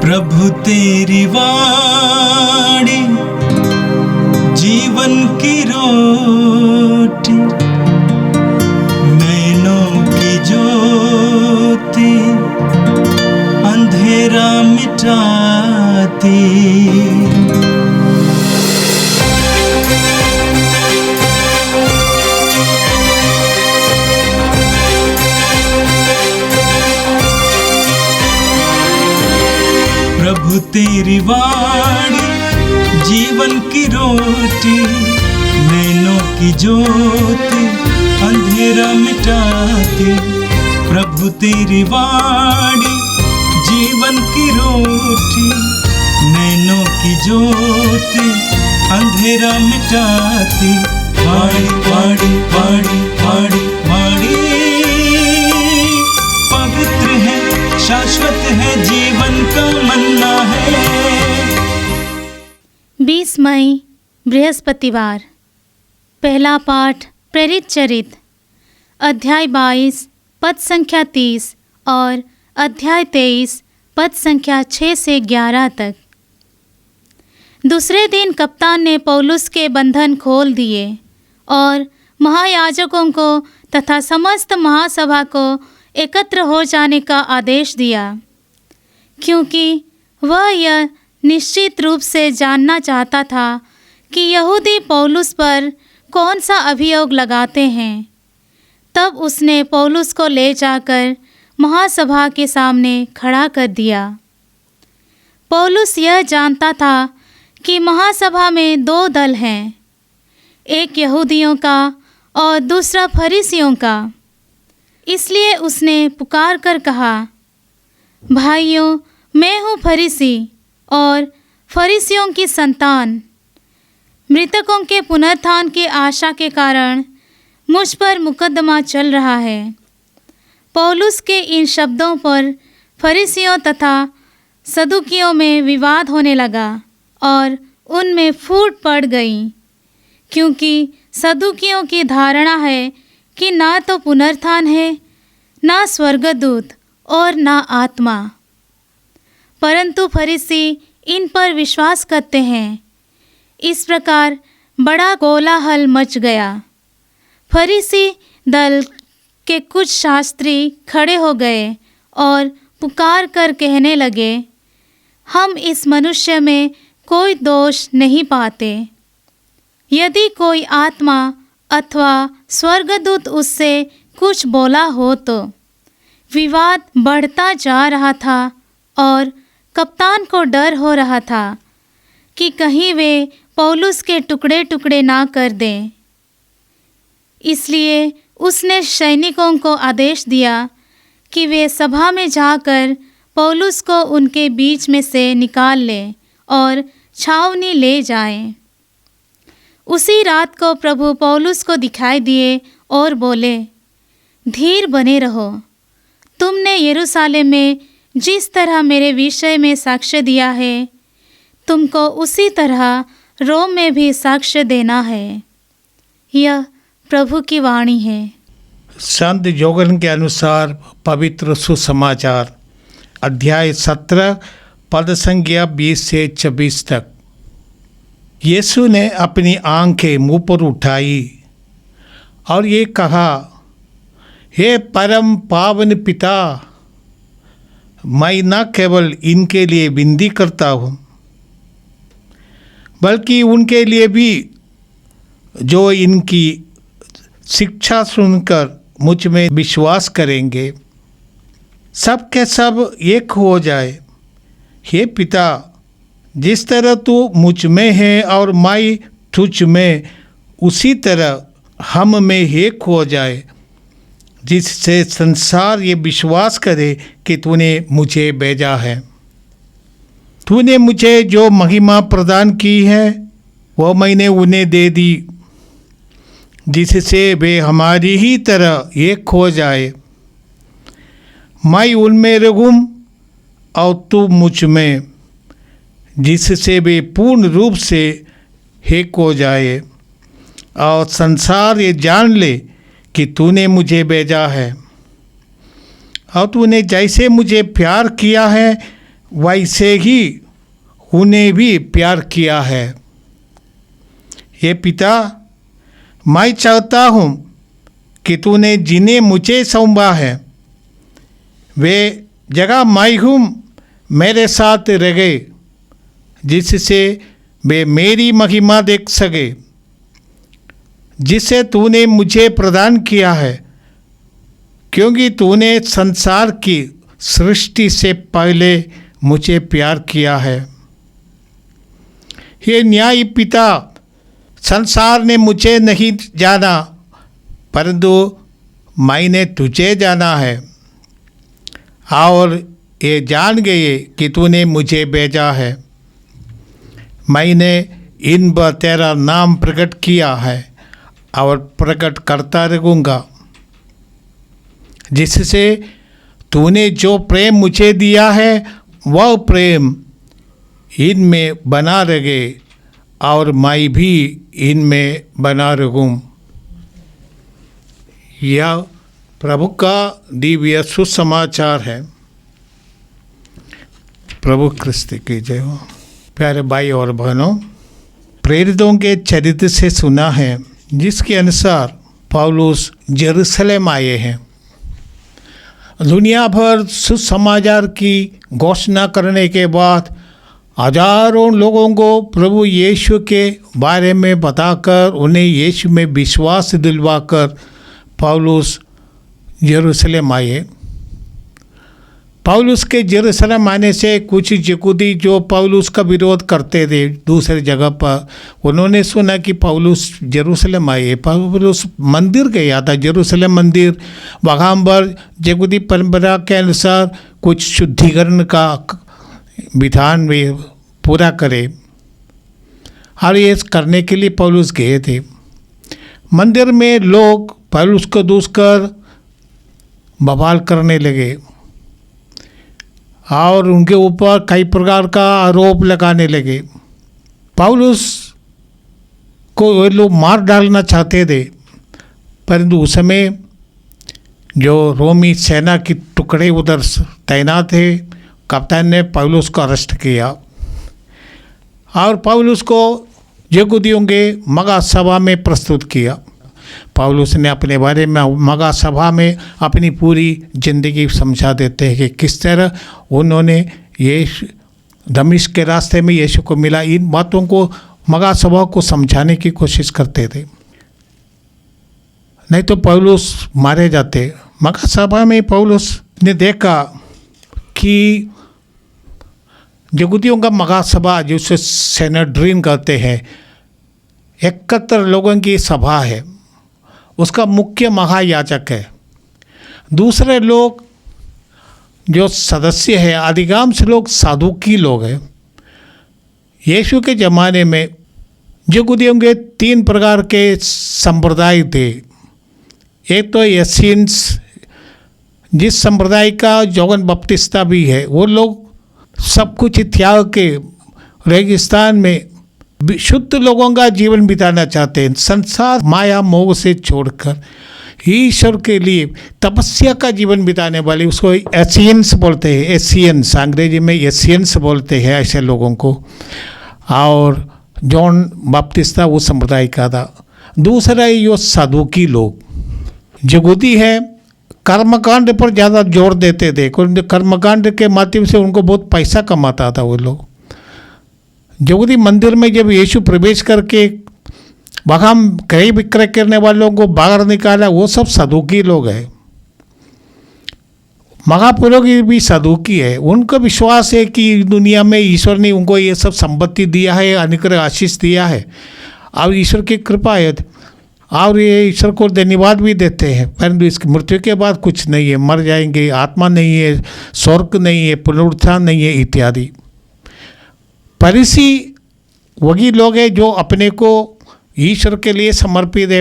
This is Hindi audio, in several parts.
प्रभु तेरी वाणी जीवन की रोटी, नैनों की ज्योति अंधेरा मिटाती। प्रभु तेरी वाणी जीवन की रोटी, नैनों की ज्योति अंधेरा मिटाती। प्रभु तेरी वाणी जीवन की रोटी, नैनों की ज्योति अंधेरा मिटाती। वाणी वाणी वाणी वाणी वाणी पवित्र है, शाश्वत है, जीवन का मन्ना है। 20 मई बृहस्पतिवार। पहला पाठ प्रेरित चरित अध्याय 22 पद संख्या 30 और अध्याय 23 पद संख्या 6 से 11 तक। दूसरे दिन कप्तान ने पौलुस के बंधन खोल दिए और महायाजकों को तथा समस्त महासभा को एकत्र हो जाने का आदेश दिया, क्योंकि वह यह निश्चित रूप से जानना चाहता था कि यहूदी पौलुस पर कौन सा अभियोग लगाते हैं। तब उसने पौलुस को ले जाकर महासभा के सामने खड़ा कर दिया। पौलुस यह जानता था कि महासभा में 2 दल हैं, एक यहूदियों का और दूसरा फरीसियों का। इसलिए उसने पुकार कर कहा, भाइयों, मैं हूँ फरीसी और फरीसियों की संतान। मृतकों के पुनरुत्थान की आशा के कारण मुझ पर मुकदमा चल रहा है। पौलुस के इन शब्दों पर फरीसियों तथा सदुकियों में विवाद होने लगा और उनमें फूट पड़ गई, क्योंकि सदुकियों की धारणा है कि ना तो पुनरुत्थान है, ना स्वर्गदूत और ना आत्मा, परंतु फरीसी इन पर विश्वास करते हैं। इस प्रकार बड़ा कोलाहल मच गया। फरीसी दल के कुछ शास्त्री खड़े हो गए और पुकार कर कहने लगे, हम इस मनुष्य में कोई दोष नहीं पाते। यदि कोई आत्मा अथवा स्वर्गदूत उससे कुछ बोला हो तो। विवाद बढ़ता जा रहा था और कप्तान को डर हो रहा था कि कहीं वे पौलुस के टुकड़े टुकड़े ना कर दें। इसलिए उसने सैनिकों को आदेश दिया कि वे सभा में जाकर पौलुस को उनके बीच में से निकाल लें और छावनी ले जाएं। उसी रात को प्रभु पौलुस को दिखाई दिए और बोले, धीर बने रहो। तुमने यरूशलेम में जिस तरह मेरे विषय में साक्ष्य दिया है, तुमको उसी तरह रोम में भी साक्ष्य देना है। यह प्रभु की वाणी है। संत योगन के अनुसार पवित्र सुसमाचार अध्याय 17 पद संख्या 20 से 26 तक। यीशु ने अपनी आंखें मुंह पर उठाई और ये कहा, हे परम पावन पिता, मैं न केवल इनके लिए विनती करता हूँ, बल्कि उनके लिए भी जो इनकी शिक्षा सुनकर मुझ में विश्वास करेंगे, सब के सब एक हो जाए। हे पिता, जिस तरह तू मुझ में है और मैं तुझ में, उसी तरह हम में एक हो जाए, जिससे संसार ये विश्वास करे कि तूने मुझे भेजा है। तूने मुझे जो महिमा प्रदान की है वो मैंने उन्हें दे दी, जिससे वे हमारी ही तरह एक हो जाए। मैं उनमें रहूं और तू मुझ में, जिससे वे पूर्ण रूप से एक हो जाए और संसार ये जान ले कि तूने मुझे भेजा है और तूने जैसे मुझे प्यार किया है वैसे ही उन्हें भी प्यार किया है। हे पिता, मैं चाहता हूँ कि तूने जिन्हें मुझे सौंपा है वे जगह मैं हूँ मेरे साथ रहे, जिससे वे मेरी महिमा देख सके जिसे तूने मुझे प्रदान किया है, क्योंकि तूने संसार की सृष्टि से पहले मुझे प्यार किया है। हे न्यायी पिता, संसार ने मुझे नहीं जाना, परंतु मैंने तुझे जाना है और ये जान गए कि तूने मुझे भेजा है। मैंने इन पर तेरा नाम प्रकट किया है और प्रकट करता रहूँगा, जिससे तूने जो प्रेम मुझे दिया है वह प्रेम इनमें बना रहे और मैं भी इनमें बना रहूँ। यह प्रभु का दिव्य सुसमाचार है। प्रभु क्रिस्त की जय हो। प्यारे भाई और बहनों, प्रेरितों के चरित्र से सुना है जिसके अनुसार पौलुस जेरूसलम आए हैं। दुनिया भर सुसमाचार की घोषणा करने के बाद हजारों लोगों को प्रभु यीशु के बारे में बताकर उन्हें यीशु में विश्वास दिलवाकर पौलुस जेरूसलम आए। पौलुस के जेरूसलम आने से कुछ यहूदी जो पौलुस का विरोध करते थे दूसरे जगह पर, उन्होंने सुना कि पौलुस जेरूसलम आए। पौलुस मंदिर गया था, जेरूसलम मंदिर, वहाँ पर यहूदी परंपरा के अनुसार कुछ शुद्धिकरण का विधान भी पूरा करे, और ये करने के लिए पौलुस गए थे। मंदिर में लोग पौलुस को दूसकर बवाल करने लगे और उनके ऊपर कई प्रकार का आरोप लगाने लगे। पौलुस को वे लोग मार डालना चाहते थे, परंतु उस समय जो रोमी सेना की टुकड़े उधर तैनात थे, कप्तान ने पौलुस को अरेस्ट किया और पौलुस को यहूदियों के मगा सभा में प्रस्तुत किया। पौलुस ने अपने बारे में मगा सभा में अपनी पूरी ज़िंदगी समझा देते हैं कि किस तरह उन्होंने यीशु दमिश्क के रास्ते में यीशु को मिला। इन बातों को मगा सभा को समझाने की कोशिश करते थे, नहीं तो पौलुस मारे जाते। मगा सभा में पौलुस ने देखा कि यहूदियों का मगा सभा, जिसे सेनेड्रीन कहते हैं, 71 लोगों की सभा है, उसका मुख्य महायाजक है। दूसरे लोग जो सदस्य हैं, अधिकांश लोग साधुकी लोग हैं। यीशु के ज़माने में यहूदियों के 3 प्रकार के संप्रदाय थे। एक तो एसियंस, जिस संप्रदाय का जॉन बपतिस्ता भी है, वो लोग सब कुछ त्याग के रेगिस्तान में शुद्ध लोगों का जीवन बिताना चाहते हैं, संसार माया मोह से छोड़कर ईश्वर के लिए तपस्या का जीवन बिताने वाले, उसको एसियंस बोलते हैं। एसियंस, अंग्रेजी में एसियंस बोलते हैं ऐसे लोगों को। और जॉन बपतिस्ता वो संप्रदाय का था। दूसरा ये साधुकी लोग, यहूदी है, कर्मकांड पर ज़्यादा जोर देते थे। कर्मकांड के माध्यम से उनको बहुत पैसा कमाता था वो लोग। यहूदी मंदिर में जब यीशु प्रवेश करके वहाँ क्रय विक्रय करने वालों को बाहर निकाला, वो सब सदुकी लोग हैं। महापुरुष भी सदुकी है। उनका विश्वास है कि दुनिया में ईश्वर ने उनको ये सब संपत्ति दिया है, अनुग्रह आशीष दिया है और ईश्वर की कृपा है, और ये ईश्वर को धन्यवाद भी देते हैं। परंतु इसकी मृत्यु के बाद कुछ नहीं है, मर जाएंगे, आत्मा नहीं है, स्वर्ग नहीं है, पुनरुत्थान नहीं है इत्यादि। फरीसी वही लोग हैं जो अपने को ईश्वर के लिए समर्पित है,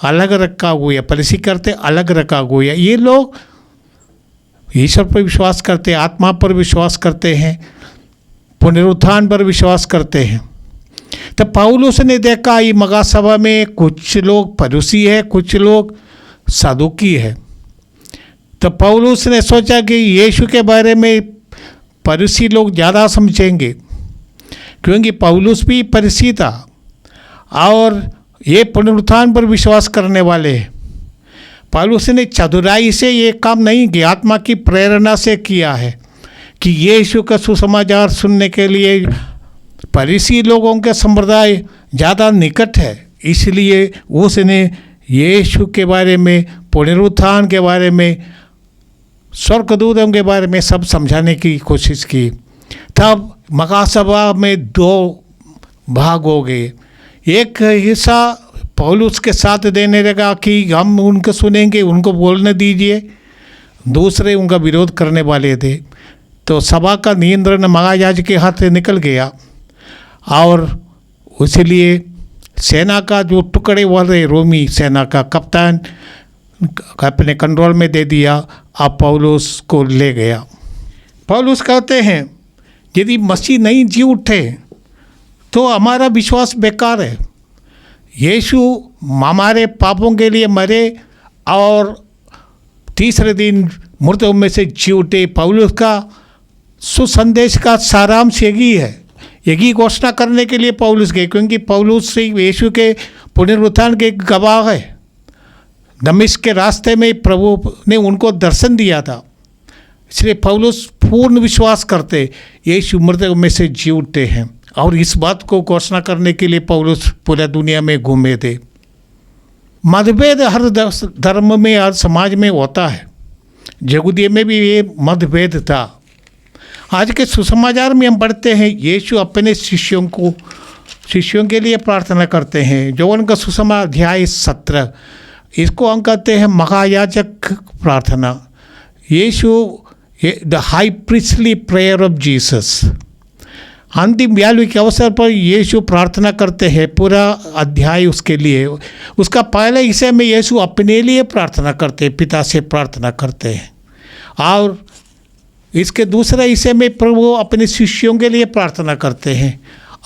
अलग रखा हुआ है। फरीसी करते अलग रखा हुआ है। ये लोग ईश्वर पर विश्वास करते हैं, आत्मा पर विश्वास करते हैं, पुनरुत्थान पर विश्वास करते हैं। तो पौलुस ने देखा ये मगा सभा में कुछ लोग फरीसी है, कुछ लोग सदुकी है। तो पौलुस ने सोचा कि यीशु के बारे में फरीसी लोग ज़्यादा समझेंगे, क्योंकि पौलुस भी फरीसी था और ये पुनरुत्थान पर विश्वास करने वाले हैं। पौलुस ने चतुराई से ये काम नहीं किया, आत्मा की प्रेरणा से किया है कि यीशु का सुसमाचार सुनने के लिए फरीसी लोगों के संप्रदाय ज़्यादा निकट है, इसलिए उसने यीशु के बारे में, पुनरुत्थान के बारे में, स्वर्गदूतों के बारे में सब समझाने की कोशिश की। तब महासभा में दो भाग हो गए। एक हिस्सा पौलुस के साथ देने लगा कि हम उनको सुनेंगे, उनको बोलने दीजिए। दूसरे उनका विरोध करने वाले थे। तो सभा का नियंत्रण महायाजक के हाथ से निकल गया और इसलिए सेना का जो टुकड़े वाले रोमी सेना का कप्तान अपने कंट्रोल में दे दिया। अब पौलुस को ले गया। पौलुस कहते हैं यदि मसीह नहीं जी उठे तो हमारा विश्वास बेकार है। यीशु हमारे पापों के लिए मरे और तीसरे दिन मृतों में से जी उठे। पौलुस का सुसंदेश का सारांश यही है, यही घोषणा करने के लिए पौलुस गए, क्योंकि पौलुस से यीशु के पुनरुत्थान के गवाह है। दमिश्क के रास्ते में प्रभु ने उनको दर्शन दिया था, इसलिए पौलुस पूर्ण विश्वास करते यीशु मृतकों में से जी उठे हैं और इस बात को घोषणा करने के लिए पौलुस पूरा दुनिया में घूमे थे। मतभेद हर धर्म में, हर समाज में होता है। यहूदियों में भी ये मतभेद था। आज के सुसमाचार में हम पढ़ते हैं यीशु अपने शिष्यों के लिए प्रार्थना करते हैं। जो उनका सुसमाचार अध्याय 17, इसको हम कहते हैं महायाजक प्रार्थना। यीशु the high priestly prayer of Jesus. अंतिम व्यालु के अवसर पर यीशु प्रार्थना करते हैं, पूरा अध्याय उसके लिए। उसका पहले हिस्से में यीशु अपने लिए प्रार्थना करते हैं, पिता से प्रार्थना करते हैं, और इसके दूसरे हिस्से में प्रभु अपने शिष्यों के लिए प्रार्थना करते हैं।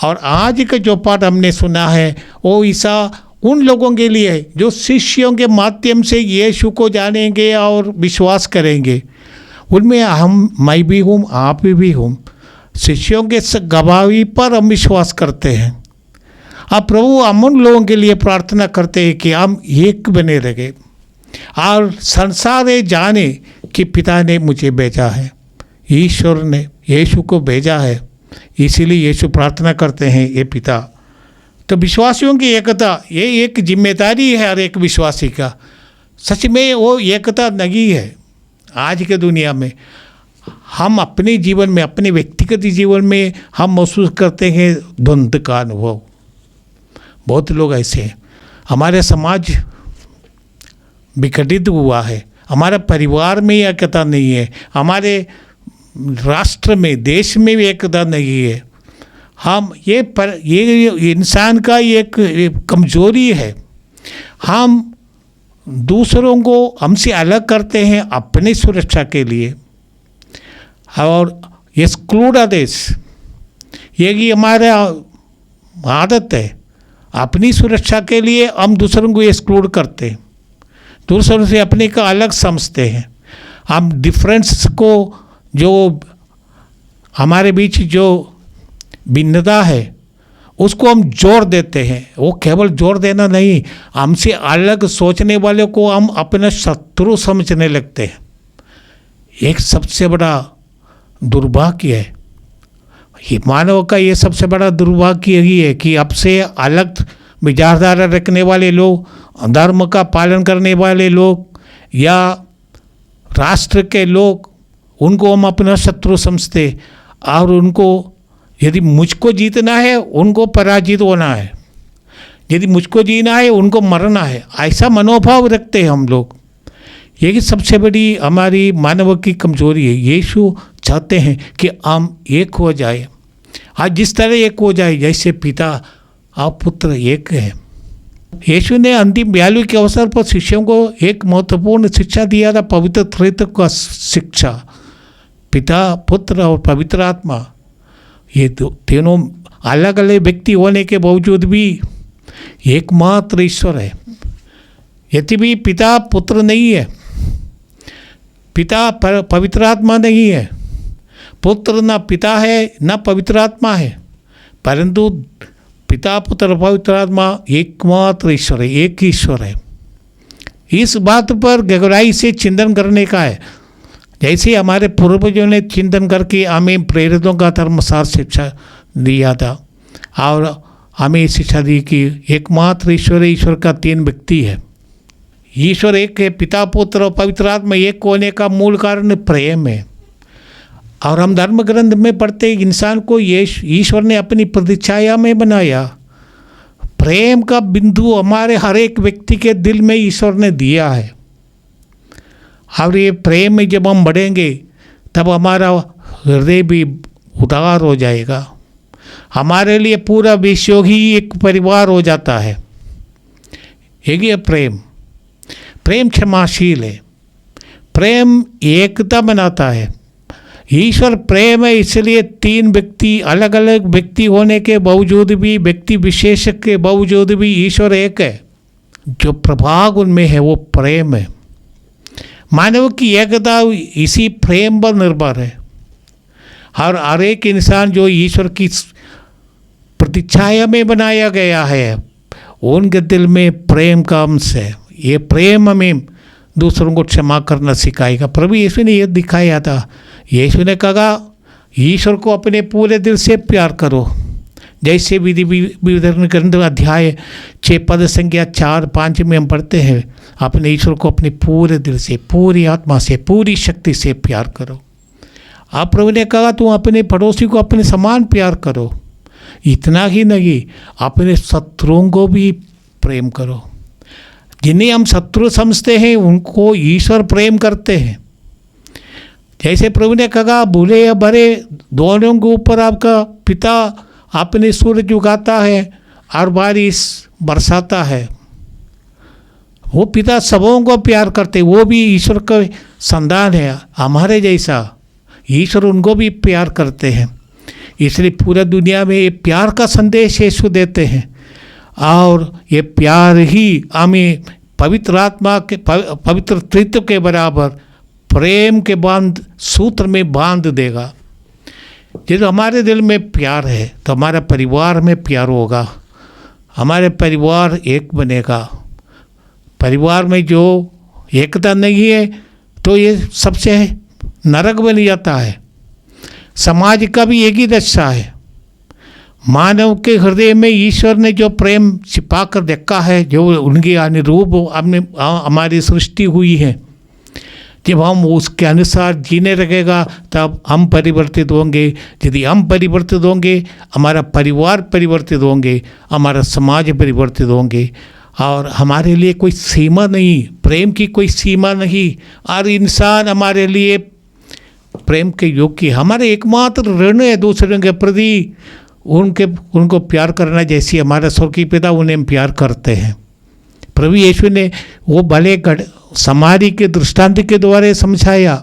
और आज का जो पाठ हमने सुना है वो ईसा उन लोगों के लिए है जो शिष्यों के माध्यम से यीशु को जानेंगे और विश्वास करेंगे। उनमें मैं भी हूँ, आप भी हूँ। शिष्यों के गवाही पर हम विश्वास करते हैं। अब प्रभु हम उन लोगों के लिए प्रार्थना करते हैं कि हम एक बने रहे और संसार ये जाने कि पिता ने मुझे भेजा है, ईश्वर ने यीशु को भेजा है। इसीलिए यीशु प्रार्थना करते हैं, ये पिता। तो विश्वासियों की एकता ये एक जिम्मेदारी है हर एक विश्वासी का। सच में वो एकता नहीं है आज के दुनिया में। हम अपने जीवन में, अपने व्यक्तिगत जीवन में हम महसूस करते हैं द्वंद्व का अनुभव। बहुत लोग ऐसे हैं। हमारे समाज विघटित हुआ है, हमारे परिवार में एकता नहीं है, हमारे राष्ट्र में, देश में भी एकता नहीं है। हम ये इंसान का एक कमजोरी है। हम दूसरों को हमसे अलग करते हैं अपनी सुरक्षा के लिए और एक्सक्लूड अदर्स, ये हमारा आदत है। अपनी सुरक्षा के लिए हम दूसरों को एक्सक्लूड करते हैं, दूसरों से अपने का अलग समझते हैं। हम डिफरेंस को, जो हमारे बीच जो भिन्नता है उसको हम जोड़ देते हैं। वो केवल जोड़ देना नहीं, हमसे अलग सोचने वाले को हम अपना शत्रु समझने लगते हैं। एक सबसे बड़ा दुर्भाग्य है, ये मानव का ये सबसे बड़ा दुर्भाग्य यही है कि अब से अलग विचारधारा रखने वाले लोग, धर्म का पालन करने वाले लोग या राष्ट्र के लोग, उनको हम अपना शत्रु समझते और उनको, यदि मुझको जीतना है उनको पराजित होना है, यदि मुझको जीना है उनको मरना है, ऐसा मनोभाव रखते हैं हम लोग। यही सबसे बड़ी हमारी मानव की कमजोरी है। यीशु चाहते हैं कि हम एक हो जाए, आज जिस तरह एक हो जाए जैसे पिता और पुत्र एक है। यीशु ने अंतिम व्यालु के अवसर पर शिष्यों को एक महत्वपूर्ण शिक्षा दिया था, पवित्र त्रित्व का शिक्षा। पिता, पुत्र और पवित्र आत्मा, ये तीनों अलग अलग व्यक्ति होने के बावजूद भी एकमात्र ईश्वर है। यदि भी पिता पुत्र नहीं है, पिता पवित्र आत्मा नहीं है, पुत्र न पिता है न पवित्र आत्मा है, परंतु पिता पुत्र पवित्र आत्मा एकमात्र ईश्वर है, एक ही ईश्वर है। इस बात पर गहराई से चिंतन करने का है। जैसे हमारे पूर्वजों ने चिंतन करके हमें प्रेरितों का धर्मसार शिक्षा दिया था और हमें शिक्षा दी कि एकमात्र ईश्वर है, ईश्वर का 3 व्यक्ति है। ईश्वर एक है, पिता पुत्र और पवित्र आत्मा एक होने का मूल कारण प्रेम है। और हम धर्म ग्रंथ में पढ़ते इंसान को ईश्वर ने अपनी प्रतिछाया में बनाया। प्रेम का बिंदु हमारे हर एक व्यक्ति के दिल में ईश्वर ने दिया है। और ये प्रेम में जब हम बढ़ेंगे तब हमारा हृदय भी उदार हो जाएगा। हमारे लिए पूरा विश्व ही एक परिवार हो जाता है। ये प्रेम प्रेम क्षमाशील है, प्रेम एकता बनाता है। ईश्वर प्रेम है, इसलिए 3 व्यक्ति अलग अलग व्यक्ति होने के बावजूद भी, व्यक्ति विशेष के बावजूद भी ईश्वर एक है। जो प्रभाव उनमें है वो प्रेम है। मानव की एकता इसी प्रेम पर निर्भर है। और हर एक इंसान जो ईश्वर की प्रतिछाया में बनाया गया है उनके दिल में प्रेम का अंश है। ये प्रेम हमें दूसरों को क्षमा करना सिखाएगा। प्रभु यीशु ने यह दिखाया था। यीशु ने कहा ईश्वर को अपने पूरे दिल से प्यार करो, जैसे विधि विवरण ग्रंथ अध्याय 6 पद संख्या 4-5 में हम पढ़ते हैं, अपने ईश्वर को अपने पूरे दिल से, पूरी आत्मा से, पूरी शक्ति से प्यार करो। आप प्रभु ने कहा तुम अपने पड़ोसी को अपने समान प्यार करो। इतना ही नहीं, अपने शत्रुओं को भी प्रेम करो। जिन्हें हम शत्रु समझते हैं उनको ईश्वर प्रेम करते हैं। जैसे प्रभु ने कहा भूले या भरे दोनों के ऊपर आपका पिता अपने सूरज उगाता है और बारिश बरसाता है। वो पिता सबों को प्यार करते, वो भी ईश्वर का संतान है हमारे जैसा। ईश्वर उनको भी प्यार करते हैं, इसलिए पूरा दुनिया में ये प्यार का संदेश यीशु देते हैं। और ये प्यार ही हमें पवित्र आत्मा के पवित्र तत्व के बराबर प्रेम के बांध सूत्र में बांध देगा। जब हमारे दिल में प्यार है तो हमारा परिवार में प्यार होगा, हमारे परिवार एक बनेगा। परिवार में जो एकता नहीं है तो ये सबसे नरक बन जाता है। समाज का भी एक ही दशा है। मानव के हृदय में ईश्वर ने जो प्रेम छिपा कर रखा है, जो उनके अनुरूप हमारी सृष्टि हुई है, जब हम उसके अनुसार जीने लगेगा तब हम परिवर्तित होंगे। यदि हम परिवर्तित होंगे, हमारा परिवार परिवर्तित होंगे, हमारा समाज परिवर्तित होंगे। और हमारे लिए कोई सीमा नहीं, प्रेम की कोई सीमा नहीं। और इंसान हमारे लिए प्रेम के योग्य, हमारे एकमात्र ऋण है दूसरों के प्रति उनको प्यार करना, जैसे हमारा स्वर्गीय पिता उन्हें प्यार करते हैं। प्रभु यीशु ने वो भले समारी के दृष्टांत के द्वारा समझाया।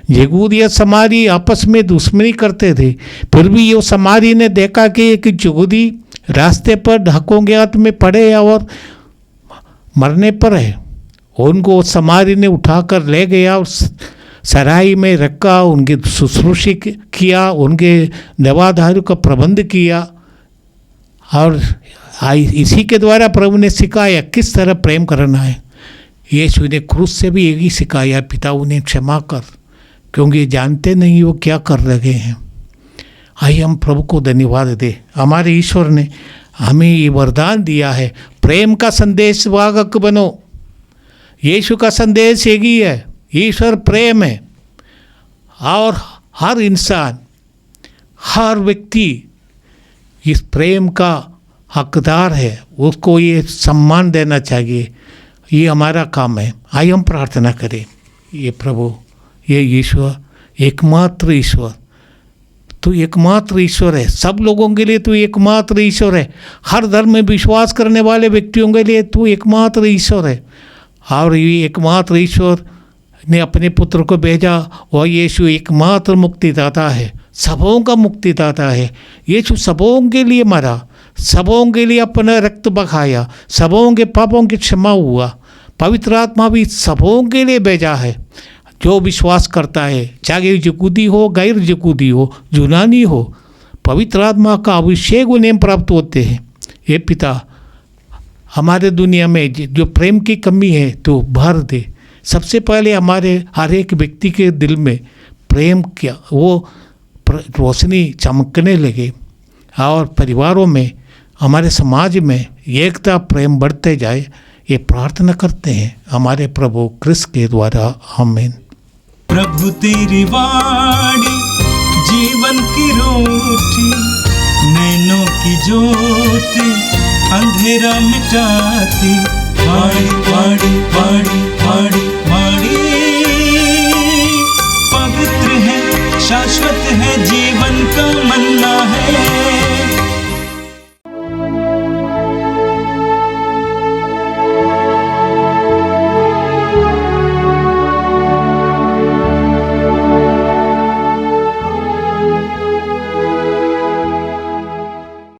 यहूदी या समारी आपस में दुश्मनी करते थे, फिर भी ये समारी ने देखा कि एक यहूदी रास्ते पर ढाकों के हाथ में पड़े और मरने पर है। उनको समारी ने उठाकर ले गया और सराय में रखा, उनकी शुश्रूषा किया, उनके दवादारू का प्रबंध किया। और इसी के द्वारा प्रभु ने सिखाया किस तरह प्रेम करना है। यीशु ने क्रूस से भी यही सिखाया, पिता उन्हें क्षमा कर, क्योंकि जानते नहीं वो क्या कर रहे हैं। आइए हम प्रभु को धन्यवाद दें। हमारे ईश्वर ने हमें ये वरदान दिया है, प्रेम का संदेश वाहक बनो। यीशु का संदेश एक ही है, ईश्वर प्रेम है। और हर इंसान, हर व्यक्ति इस प्रेम का हकदार है, उसको ये सम्मान देना चाहिए। ये हमारा काम है। आइए हम प्रार्थना करें। ये प्रभु, ये ईश्वर, एकमात्र ईश्वर, तू एकमात्र ईश्वर है। सब लोगों के लिए तू एकमात्र ईश्वर है। हर धर्म में विश्वास करने वाले व्यक्तियों के लिए तू एकमात्र ईश्वर है। और ये एकमात्र ईश्वर ने अपने पुत्र को भेजा, और यीशु एकमात्र मुक्तिदाता है, सबों का मुक्तिदाता है। यीशु सबों के लिए मरा, सबों के लिए अपना रक्त बहाया, सबों के पापों की क्षमा हुआ। पवित्र आत्मा भी सबों के लिए भेजा है। जो विश्वास करता है, चाहे यहूदी हो, गैर यहूदी हो, यूनानी हो, पवित्र आत्मा का अभिषेक उन्हें प्राप्त होते हैं। ये पिता हमारे दुनिया में जो प्रेम की कमी है तो भर दे। सबसे पहले हमारे हर एक व्यक्ति के दिल में प्रेम क्या वो रोशनी चमकने लगे और परिवारों में, हमारे समाज में एकता प्रेम बढ़ते जाए। ये प्रार्थना करते हैं हमारे प्रभु क्रिस्त के द्वारा, आमीन। प्रभु तेरी वाणी जीवन की रोटी, नैनों की ज्योति अंधेरा मिटाती। वाणी वाणी वाणी वाणी वाणी, पवित्र है, शाश्वत है जीवन